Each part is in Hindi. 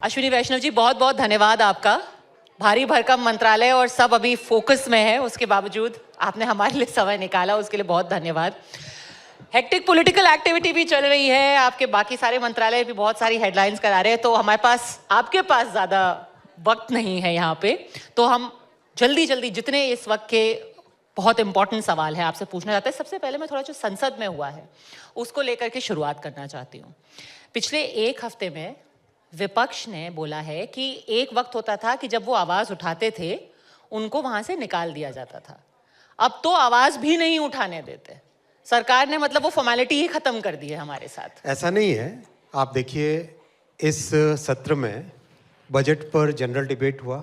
अश्विनी वैष्णव जी, बहुत बहुत धन्यवाद आपका। भारी भरकम मंत्रालय और सब अभी फोकस में है, उसके बावजूद आपने हमारे लिए समय निकाला, उसके लिए बहुत धन्यवाद। हेक्टिक पॉलिटिकल एक्टिविटी भी चल रही है, आपके बाकी सारे मंत्रालय भी बहुत सारी हेडलाइंस करा रहे हैं, तो हमारे पास आपके पास ज़्यादा वक्त नहीं है यहाँ पे, तो हम जल्दी जल्दी जितने इस वक्त के बहुत इंपॉर्टेंट सवाल है आपसे पूछना चाहते हैं। सबसे पहले मैं थोड़ा जो संसद में हुआ है उसको लेकर के शुरुआत करना चाहती हूँ। पिछले एक हफ्ते में विपक्ष ने बोला है कि एक वक्त होता था कि जब वो आवाज उठाते थे उनको वहां से निकाल दिया जाता था, अब तो आवाज भी नहीं उठाने देते। सरकार ने मतलब वो फॉर्मेलिटी ही खत्म कर दी है हमारे साथ। ऐसा नहीं है, आप देखिए इस सत्र में बजट पर जनरल डिबेट हुआ,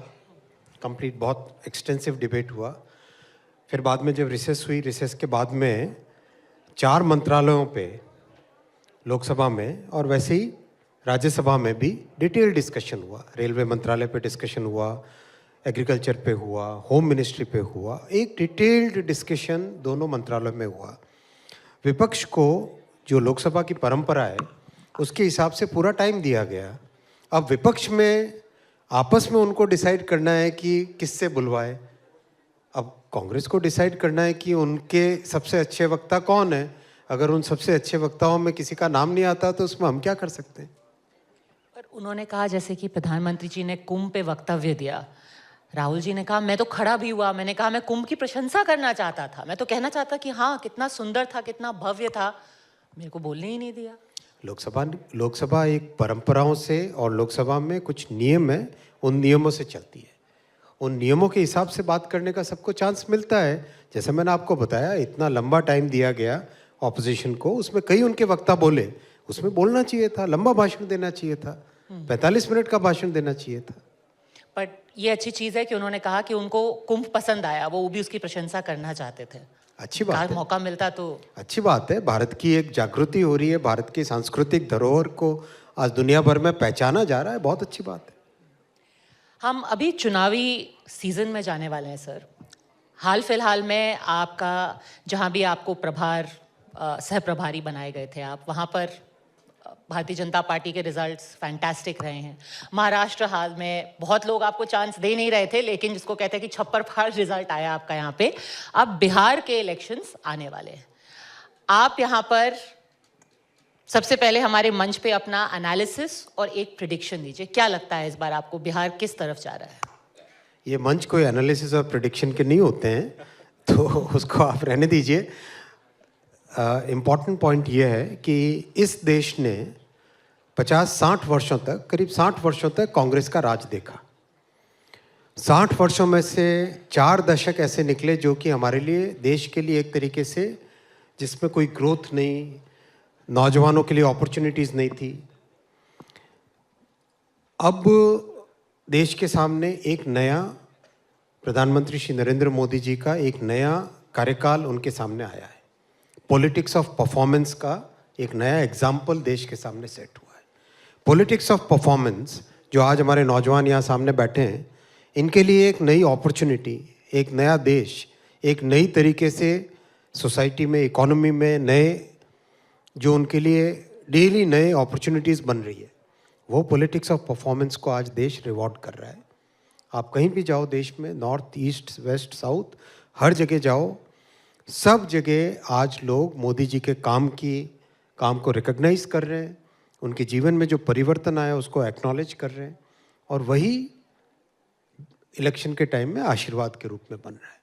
कंप्लीट बहुत एक्सटेंसिव डिबेट हुआ। फिर बाद में जब रिसेस हुई, रिसेस के बाद में 4 मंत्रालयों पे लोकसभा में और वैसे ही राज्यसभा में भी डिटेल डिस्कशन हुआ। रेलवे मंत्रालय पे डिस्कशन हुआ, एग्रीकल्चर पे हुआ, होम मिनिस्ट्री पे हुआ, एक डिटेल्ड डिस्कशन दोनों मंत्रालयों में हुआ। विपक्ष को जो लोकसभा की परंपरा है उसके हिसाब से पूरा टाइम दिया गया। अब विपक्ष में आपस में उनको डिसाइड करना है कि किससे बुलवाए। अब कांग्रेस को डिसाइड करना है कि उनके सबसे अच्छे वक्ता कौन है। अगर उन सबसे अच्छे वक्ताओं में किसी का नाम नहीं आता तो उसमें हम क्या कर सकते हैं। पर उन्होंने कहा, जैसे कि प्रधानमंत्री जी ने कुंभ पे वक्तव्य दिया, राहुल जी ने कहा मैं तो खड़ा भी हुआ, मैंने कहा मैं कुंभ की प्रशंसा करना चाहता था, मैं तो कहना चाहता कि हाँ कितना सुंदर था, कितना भव्य था, मेरे को बोलने ही नहीं दिया। लोकसभा एक परंपराओं से और लोकसभा में कुछ नियम है, उन नियमों से चलती है। उन नियमों के हिसाब से बात करने का सबको चांस मिलता है। जैसे मैंने आपको बताया, इतना लंबा टाइम दिया गया ऑपोजिशन को, उसमें कई उनके वक्ता बोले, उसमें बोलना चाहिए था, लंबा भाषण देना चाहिए था, 45 मिनट का भाषण देना चाहिए था। पर ये अच्छी चीज है कि उन्होंने कहा कि उनको कुंभ पसंद आया, वो भी उसकी प्रशंसा करना चाहते थे। अच्छी बात है, मौका मिलता तो अच्छी बात है। भारत की एक जागृति हो रही है, भारत की सांस्कृतिक धरोहर को आज दुनिया भर में पहचाना जा रहा है, बहुत अच्छी बात है। हम अभी चुनावी सीजन में जाने वाले हैं सर। हाल फिलहाल में आपका जहां भी आपको प्रभार सह प्रभारी बनाए गए थे, आप वहां पर भारतीय जनता पार्टी के रिजल्ट्स फैंटास्टिक रहे हैं। महाराष्ट्र हाल में बहुत लोग आपको चांस दे नहीं रहे थे, लेकिन जिसको कहते हैं कि छप्पर फाड़ रिजल्ट आया आपका यहाँ पे। अब बिहार के इलेक्शंस आने वाले हैं, आप यहाँ पर सबसे पहले हमारे मंच पे अपना एनालिसिस और एक प्रिडिक्शन दीजिए। क्या लगता है इस बार आपको बिहार किस तरफ जा रहा है? ये मंच कोई एनालिसिस और प्रिडिक्शन के नहीं होते हैं, तो उसको आप रहने दीजिए। इम्पॉर्टेंट पॉइंट ये है कि इस देश ने 50-60 वर्षों तक, करीब 60 वर्षों तक कांग्रेस का राज देखा। 60 वर्षों में से 4 दशक ऐसे निकले जो कि हमारे लिए, देश के लिए एक तरीके से जिसमें कोई ग्रोथ नहीं, नौजवानों के लिए अपॉर्चुनिटीज़ नहीं थी। अब देश के सामने एक नया प्रधानमंत्री श्री नरेंद्र मोदी जी का एक नया कार्यकाल उनके सामने आया है। पॉलिटिक्स ऑफ परफॉर्मेंस का एक नया एग्जाम्पल देश के सामने सेट हुआ है। पॉलिटिक्स ऑफ परफॉर्मेंस जो आज हमारे नौजवान यहाँ सामने बैठे हैं, इनके लिए एक नई अपॉर्चुनिटी, एक नया देश, एक नई तरीके से सोसाइटी में, इकोनॉमी में नए, जो उनके लिए डेली नए अपॉर्चुनिटीज़ बन रही है, वो पॉलिटिक्स ऑफ परफॉर्मेंस को आज देश रिवॉर्ड कर रहा है। आप कहीं भी जाओ देश में, नॉर्थ, ईस्ट, वेस्ट, साउथ, हर जगह जाओ, सब जगह आज लोग मोदी जी के काम को रिकॉग्नाइज कर रहे हैं, उनके जीवन में जो परिवर्तन आया उसको एक्नॉलेज कर रहे हैं, और वही इलेक्शन के टाइम में आशीर्वाद के रूप में बन रहा है।